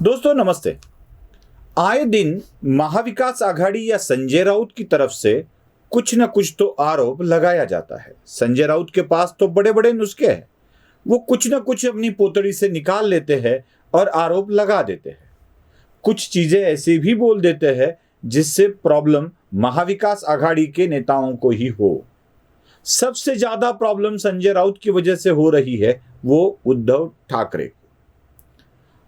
दोस्तों नमस्ते। आए दिन महाविकास आघाड़ी या संजय राउत की तरफ से कुछ न कुछ तो आरोप लगाया जाता है। संजय राउत के पास तो बड़े बड़े नुस्खे हैं, वो कुछ न कुछ अपनी पोतड़ी से निकाल लेते हैं और आरोप लगा देते हैं। कुछ चीजें ऐसी भी बोल देते हैं जिससे प्रॉब्लम महाविकास आघाड़ी के नेताओं को ही हो। सबसे ज्यादा प्रॉब्लम संजय राउत की वजह से हो रही है वो उद्धव ठाकरे।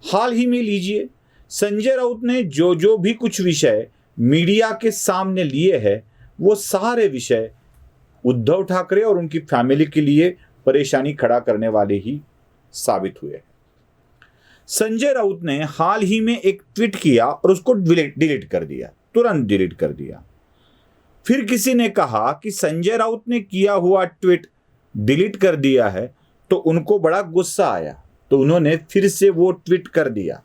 हाल ही में लीजिए, संजय राउत ने जो भी कुछ विषय मीडिया के सामने लिए हैं वो सारे विषय उद्धव ठाकरे और उनकी फैमिली के लिए परेशानी खड़ा करने वाले ही साबित हुए। संजय राउत ने हाल ही में एक ट्वीट किया और उसको डिलीट कर दिया, तुरंत डिलीट कर दिया। फिर किसी ने कहा कि संजय राउत ने किया हुआ ट्वीट डिलीट कर दिया है, तो उनको बड़ा गुस्सा आया, तो उन्होंने फिर से वो ट्वीट कर दिया।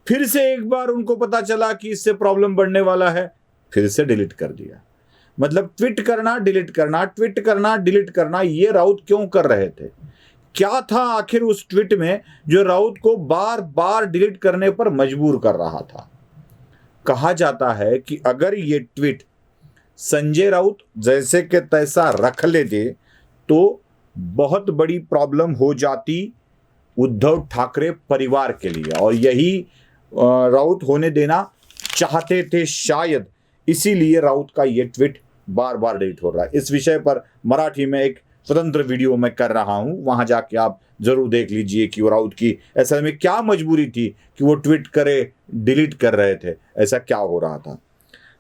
फिर से एक बार उनको पता चला कि इससे प्रॉब्लम बढ़ने वाला है, फिर से डिलीट कर दिया। मतलब ट्वीट करना डिलीट करना, ट्वीट करना डिलीट करना, ये राउत क्यों कर रहे थे? क्या था आखिर उस ट्वीट में जो राउत को बार बार डिलीट करने पर मजबूर कर रहा था? कहा जाता है कि अगर ये ट्वीट संजय राउत जैसे के तैसा रख लेते तो बहुत बड़ी प्रॉब्लम हो जाती उद्धव ठाकरे परिवार के लिए, और यही राउत होने देना चाहते थे शायद, इसीलिए राउत का ये ट्वीट बार बार डिलीट हो रहा है। इस विषय पर मराठी में एक स्वतंत्र वीडियो मैं कर रहा हूं, वहां जाके आप जरूर देख लीजिए कि वो राउत की ऐसा में क्या मजबूरी थी कि वो ट्वीट करे डिलीट कर रहे थे, ऐसा क्या हो रहा था।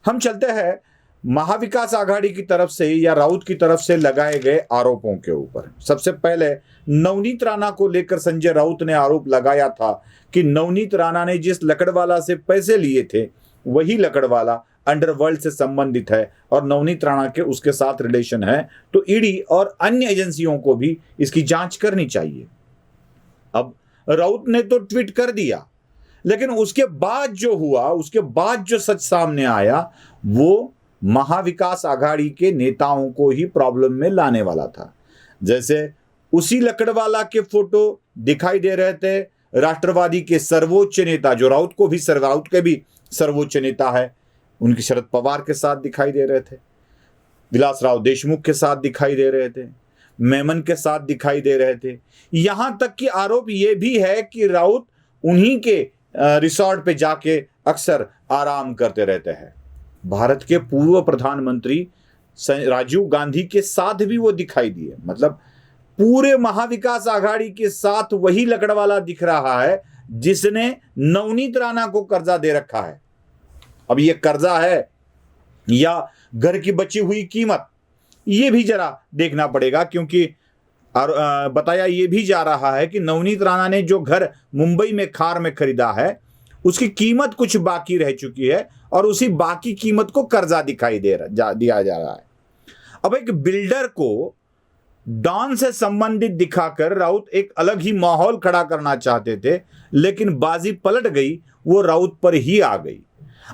हम चलते हैं महाविकास आघाड़ी की तरफ से या राउत की तरफ से लगाए गए आरोपों के ऊपर। सबसे पहले नवनीत राणा को लेकर संजय राउत ने आरोप लगाया था कि नवनीत राणा ने जिस लकड़वाला से पैसे लिए थे वही लकड़वाला अंडरवर्ल्ड से संबंधित है और नवनीत राणा के उसके साथ रिलेशन है, तो ईडी और अन्य एजेंसियों को भी इसकी जांच करनी चाहिए। अब राउत ने तो ट्वीट कर दिया, लेकिन उसके बाद जो हुआ, उसके बाद जो सच सामने आया वो महाविकास आघाड़ी के नेताओं को ही प्रॉब्लम में लाने वाला था। जैसे उसी लकड़वाला के फोटो दिखाई दे रहे थे राष्ट्रवादी के सर्वोच्च नेता, जो राउत के भी सर्वोच्च नेता है, उनकी शरद पवार के साथ दिखाई दे रहे थे, विलासराव देशमुख के साथ दिखाई दे रहे थे, मेमन के साथ दिखाई दे रहे थे। यहां तक कि आरोप यह भी है कि राउत उन्हीं के रिसोर्ट पे जाके अक्सर आराम करते रहते हैं। भारत के पूर्व प्रधानमंत्री राजीव गांधी के साथ भी वो दिखाई दिए। मतलब पूरे महाविकास आघाड़ी के साथ वही लकड़वाला दिख रहा है जिसने नवनीत राणा को कर्जा दे रखा है। अब ये कर्जा है या घर की बची हुई कीमत, ये भी जरा देखना पड़ेगा, क्योंकि बताया ये भी जा रहा है कि नवनीत राणा ने जो घर मुंबई में खार में खरीदा है उसकी कीमत कुछ बाकी रह चुकी है और उसी बाकी कीमत को कर्जा दिखाई दिया जा रहा है। अब एक बिल्डर को डॉन से संबंधित दिखाकर राउत एक अलग ही माहौल खड़ा करना चाहते थे, लेकिन बाजी पलट गई, वो राउत पर ही आ गई।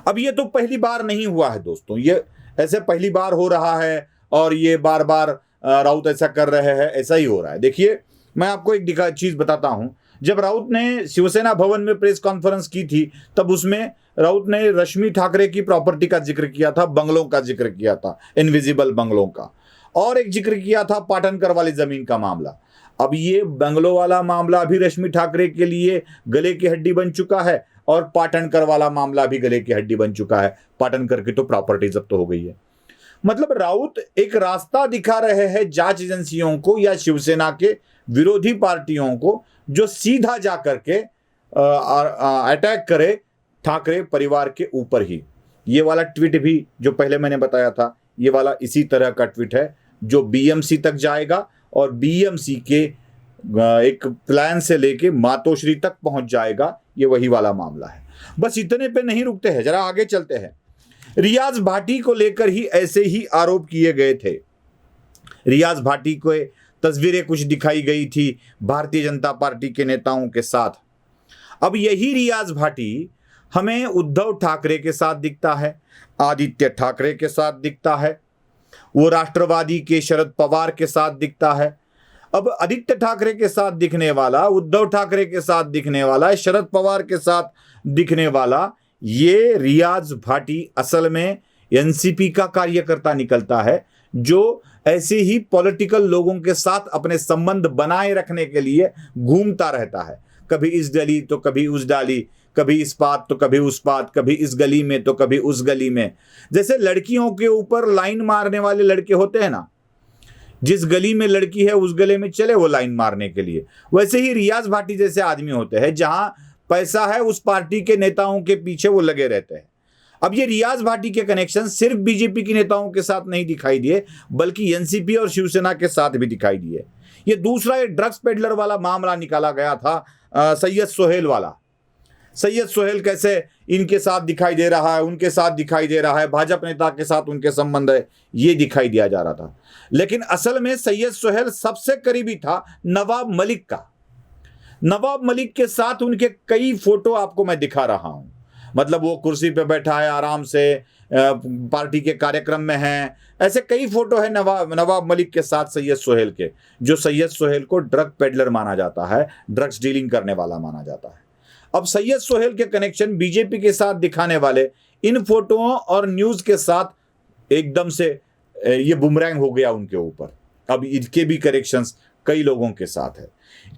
अब ये तो पहली बार नहीं हुआ है दोस्तों, ये ऐसे पहली बार हो रहा है और ये बार बार राउत ऐसा कर रहे हैं, ऐसा ही हो रहा है। देखिए, मैं आपको एक चीज बताता हूं। जब राउत ने शिवसेना भवन में प्रेस कॉन्फ्रेंस की थी तब उसमें राउत ने रश्मि ठाकरे की प्रॉपर्टी का जिक्र किया था, बंगलों का जिक्र किया था, इनविजिबल बंगलों का, और एक जिक्र किया था पाटनकर वाली जमीन का मामला। अब ये बंगलों वाला मामला भी रश्मि ठाकरे के लिए गले की हड्डी बन चुका है और पाटनकर वाला मामला भी गले की हड्डी बन चुका है। पाटनकर की तो प्रॉपर्टी जब्त हो गई है। मतलब राउत एक रास्ता दिखा रहे हैं जांच एजेंसियों को या शिवसेना के विरोधी पार्टियों को, जो सीधा जा करके अटैक करे ठाकरे परिवार के ऊपर ही। ये वाला ट्वीट भी जो पहले मैंने बताया था, ये वाला इसी तरह का ट्वीट है जो बीएमसी तक जाएगा और बीएमसी के एक प्लान से लेके मातोश्री तक पहुंच जाएगा। ये वही वाला मामला है। बस इतने पे नहीं रुकते हैं, जरा आगे चलते हैं। रियाज भाटी को लेकर ही ऐसे ही आरोप किए गए थे। रियाज भाटी को तस्वीरें कुछ दिखाई गई थी भारतीय जनता पार्टी के नेताओं के साथ। अब यही रियाज भाटी हमें उद्धव ठाकरे के साथ दिखता है, आदित्य ठाकरे के साथ दिखता है, वो राष्ट्रवादी के शरद पवार के साथ दिखता है। अब आदित्य ठाकरे के साथ दिखने वाला, उद्धव ठाकरे के साथ दिखने वाला, शरद पवार के साथ दिखने वाला ये रियाज भाटी असल में एनसीपी का कार्यकर्ता निकलता है, जो ऐसे ही पॉलिटिकल लोगों के साथ अपने संबंध बनाए रखने के लिए घूमता रहता है। कभी इस गली तो कभी उस डाली, कभी इस बात तो कभी उस बात, कभी इस गली में तो कभी उस गली में। जैसे लड़कियों के ऊपर लाइन मारने वाले लड़के होते हैं ना, जिस गली में लड़की है उस गले में चले वो लाइन मारने के लिए, वैसे ही रियाज भाटी जैसे आदमी होते हैं, जहां पैसा है उस पार्टी के नेताओं के पीछे वो लगे रहते हैं। अब ये रियाज भाटी के कनेक्शन सिर्फ बीजेपी के नेताओं के साथ नहीं दिखाई दिए, बल्कि एनसीपी और शिवसेना के साथ भी दिखाई दिए। ये दूसरा ये ड्रग्स पेडलर वाला मामला निकाला गया था, सैयद सोहेल वाला। सैयद सोहेल कैसे इनके साथ दिखाई दे रहा है, उनके साथ दिखाई दे रहा है, भाजपा नेता के साथ उनके संबंध है, ये दिखाई दिया जा रहा था। लेकिन असल में सैयद सोहेल सबसे करीबी था नवाब मलिक का। नवाब मलिक के साथ उनके कई फोटो आपको मैं दिखा रहा हूं। मतलब वो कुर्सी पे बैठा है आराम से, पार्टी के कार्यक्रम में है, ऐसे कई फोटो है नवाब मलिक के साथ सैयद सोहेल के, जो सैयद सोहेल को ड्रग पेडलर माना जाता है, ड्रग्स डीलिंग करने वाला माना जाता है। अब सैयद सोहेल के कनेक्शन बीजेपी के साथ दिखाने वाले इन फोटोओं और न्यूज के साथ एकदम से ये बुमरैंग हो गया उनके ऊपर। अब इनके भी कनेक्शंस कई लोगों के साथ है।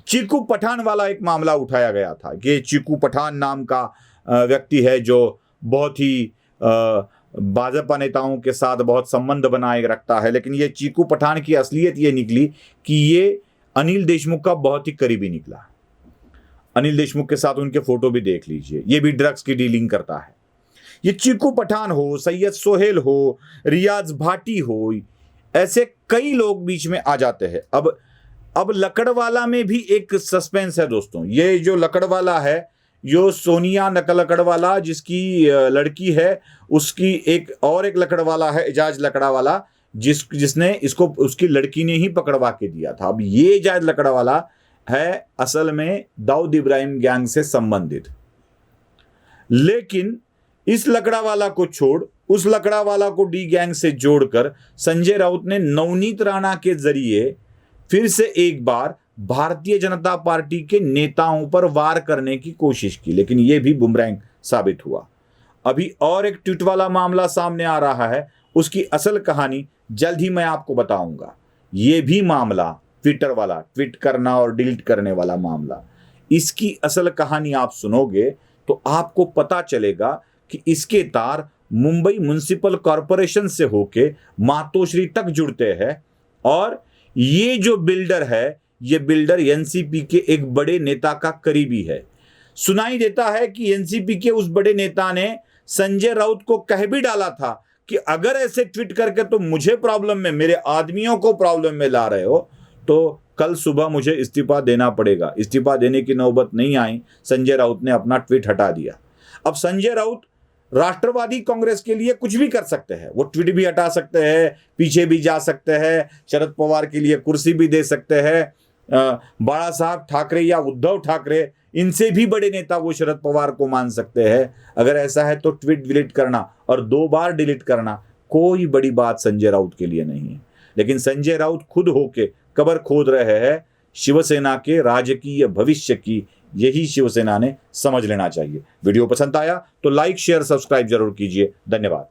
चीकू पठान वाला एक मामला उठाया गया था। ये चीकू पठान नाम का व्यक्ति है जो बहुत ही भाजपा नेताओं के साथ बहुत संबंध बनाए रखता है, लेकिन ये चीकू पठान की असलियत ये निकली कि ये अनिल देशमुख का बहुत ही करीबी निकला। अनिल देशमुख के साथ उनके फोटो भी देख लीजिए, ये भी ड्रग्स की डीलिंग करता है। ये चीकू पठान हो, सैयद सोहेल हो, रियाज भाटी हो, ऐसे कई लोग बीच में आ जाते हैं। अब लकड़वाला में भी एक सस्पेंस है दोस्तों। ये जो लकड़वाला है, जो सोनिया लकड़वाला जिसकी लड़की है, उसकी एक लकड़वाला है, एजाज लकड़वाला, जिसने इसको उसकी लड़की ने ही पकड़वा के दिया था। अब ये एजाज लकड़वाला है असल में दाऊद इब्राहिम गैंग से संबंधित। लेकिन इस लकड़ावाला को छोड़ उस लकड़ावाला को डी गैंग से जोड़कर संजय राउत ने नवनीत राणा के जरिए फिर से एक बार भारतीय जनता पार्टी के नेताओं पर वार करने की कोशिश की, लेकिन यह भी बुमरैंग साबित हुआ। अभी और एक ट्वीट वाला मामला सामने आ रहा है, उसकी असल कहानी जल्द ही मैं आपको बताऊंगा। यह भी मामला ट्विटर वाला, ट्वीट करना और डिलीट करने वाला मामला, इसकी असल कहानी आप सुनोगे तो आपको पता चलेगा कि इसके तार मुंबई म्युनिसिपल कॉरपोरेशन से होके मातोश्री तक जुड़ते हैं। और ये जो बिल्डर है, ये बिल्डर एनसीपी के एक बड़े नेता का करीबी है। सुनाई देता है कि एनसीपी के उस बड़े नेता ने संजय राउत को कह भी डाला था कि अगर ऐसे ट्वीट करके तो मुझे प्रॉब्लम में, मेरे आदमियों को प्रॉब्लम में ला रहे हो तो कल सुबह मुझे इस्तीफा देना पड़ेगा। इस्तीफा देने की नौबत नहीं आई, संजय राउत ने अपना ट्वीट हटा दिया। अब संजय राउत राष्ट्रवादी कांग्रेस के लिए कुछ भी कर सकते हैं, वो ट्वीट भी हटा सकते हैं, पीछे भी जा सकते हैं, शरद पवार के लिए कुर्सी भी दे सकते हैं। बाला साहब ठाकरे या उद्धव ठाकरे, इनसे भी बड़े नेता वो शरद पवार को मान सकते हैं। अगर ऐसा है तो ट्वीट डिलीट करना और 2 बार डिलीट करना कोई बड़ी बात संजय राउत के लिए नहीं है। लेकिन संजय राउत खुद होके कबर खोद रहे हैं शिवसेना के राजकीय भविष्य की। यही शिवसेना ने समझ लेना चाहिए। वीडियो पसंद आया तो लाइक, शेयर, सब्सक्राइब जरूर कीजिए। धन्यवाद।